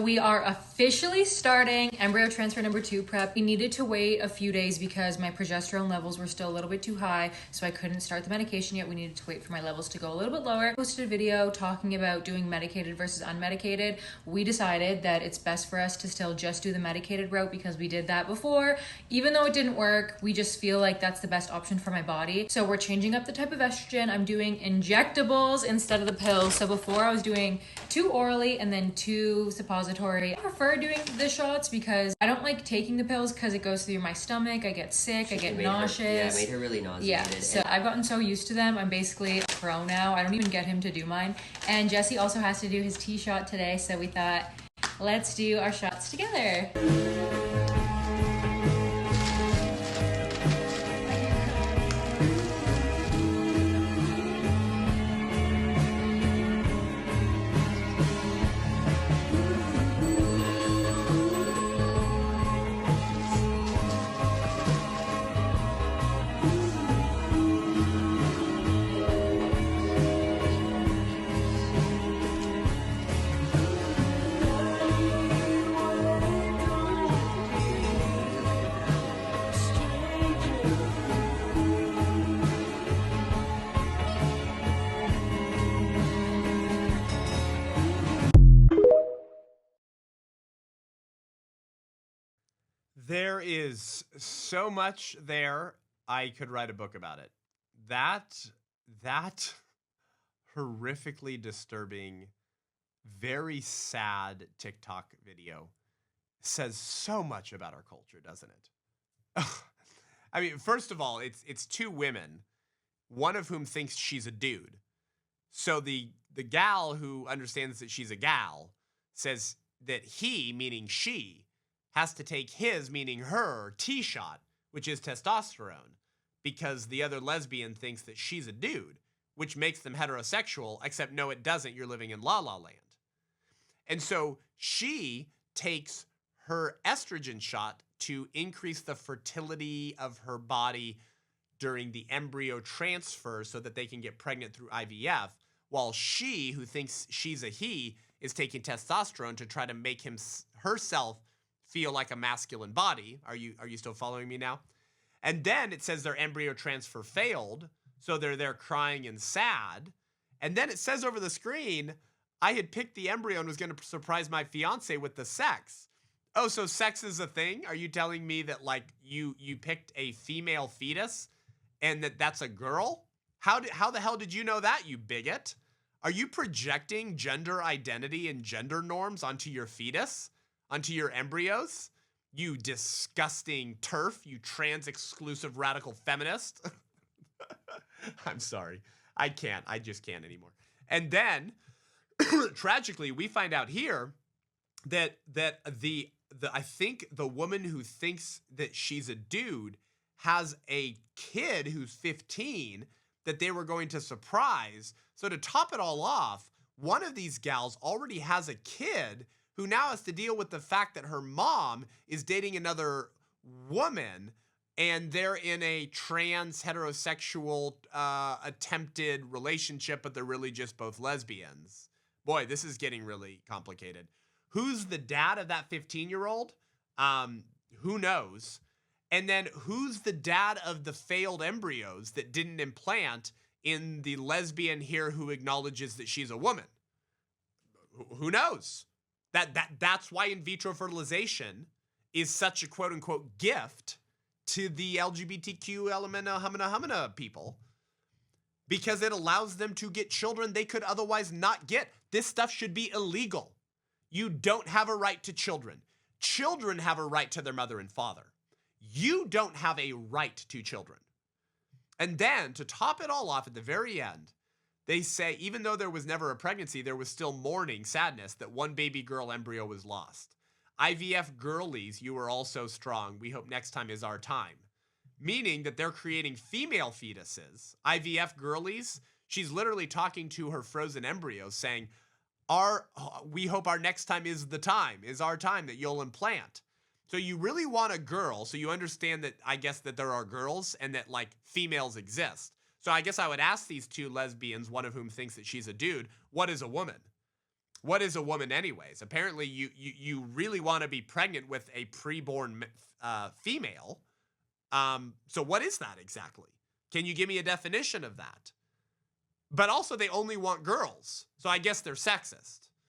We are officially starting embryo transfer number 2 prep. We needed to wait a few days because my progesterone levels were still a little bit too high, so I couldn't start the medication yet. We needed to wait for my levels to go a little bit lower. I posted a video talking about doing medicated versus unmedicated. We decided that it's best for us to still just do the medicated route because we did that before. Even though it didn't work, we just feel like that's the best option for my body. So we're changing up the type of estrogen. I'm doing injectables instead of the pills. So before I was doing 2 orally and then 2 suppository. I prefer doing the shots because I don't like taking the pills because it goes through my stomach. I get sick, I get nauseous. It made her really nauseated. Yeah, so I've gotten so used to them. I'm basically a pro now. I don't even get him to do mine. And Jesse also has to do his tea shot today, so we thought, let's do our shots together. There is so much there. I could write a book about it. That horrifically disturbing, very sad TikTok video says so much about our culture, doesn't it? I mean, first of all, it's 2 women, one of whom thinks she's a dude. So the gal who understands that she's a gal says that he, meaning she, has to take his, meaning her, T-shot, which is testosterone, because the other lesbian thinks that she's a dude, which makes them heterosexual, except no, it doesn't. You're living in La La Land. And so she takes her estrogen shot to increase the fertility of her body during the embryo transfer so that they can get pregnant through IVF, while she, who thinks she's a he, is taking testosterone to try to make herself feel like a masculine body. Are you still following me now? And then it says their embryo transfer failed, so they're there crying and sad. And then it says over the screen, I had picked the embryo and was going to surprise my fiance with the sex. Oh, so sex is a thing? Are you telling me that like you picked a female fetus and that's a girl? How the hell did you know that, you bigot? Are you projecting gender identity and gender norms onto your fetus? Onto your embryos? You disgusting TERF, you trans-exclusive radical feminist. I'm sorry. I just can't anymore. And then, tragically, we find out here that I think the woman who thinks that she's a dude has a kid who's 15 that they were going to surprise. So to top it all off, one of these gals already has a kid who now has to deal with the fact that her mom is dating another woman and they're in a trans heterosexual attempted relationship, but they're really just both lesbians. Boy, this is getting really complicated. Who's the dad of that 15-year-old? Who knows? And then who's the dad of the failed embryos that didn't implant in the lesbian here who acknowledges that she's a woman? Who knows? That's why in vitro fertilization is such a quote unquote gift to the LGBTQ humana people, because it allows them to get children they could otherwise not get. This stuff should be illegal. You don't have a right to children. Children have a right to their mother and father. You don't have a right to children. And then to top it all off at the very end, they say, even though there was never a pregnancy, there was still mourning, sadness that one baby girl embryo was lost. IVF girlies, you are all so strong. We hope next time is our time. Meaning that they're creating female fetuses. IVF girlies, she's literally talking to her frozen embryos saying, we hope our next time is our time that you'll implant. So you really want a girl, so you understand that, I guess, that there are girls and that, like, females exist. So I guess I would ask these 2 lesbians, one of whom thinks that she's a dude, what is a woman? what is a woman anyways? Apparently you really want to be pregnant with a preborn female. So what is that exactly? Can you give me a definition of that? But also they only want girls. So I guess they're sexist.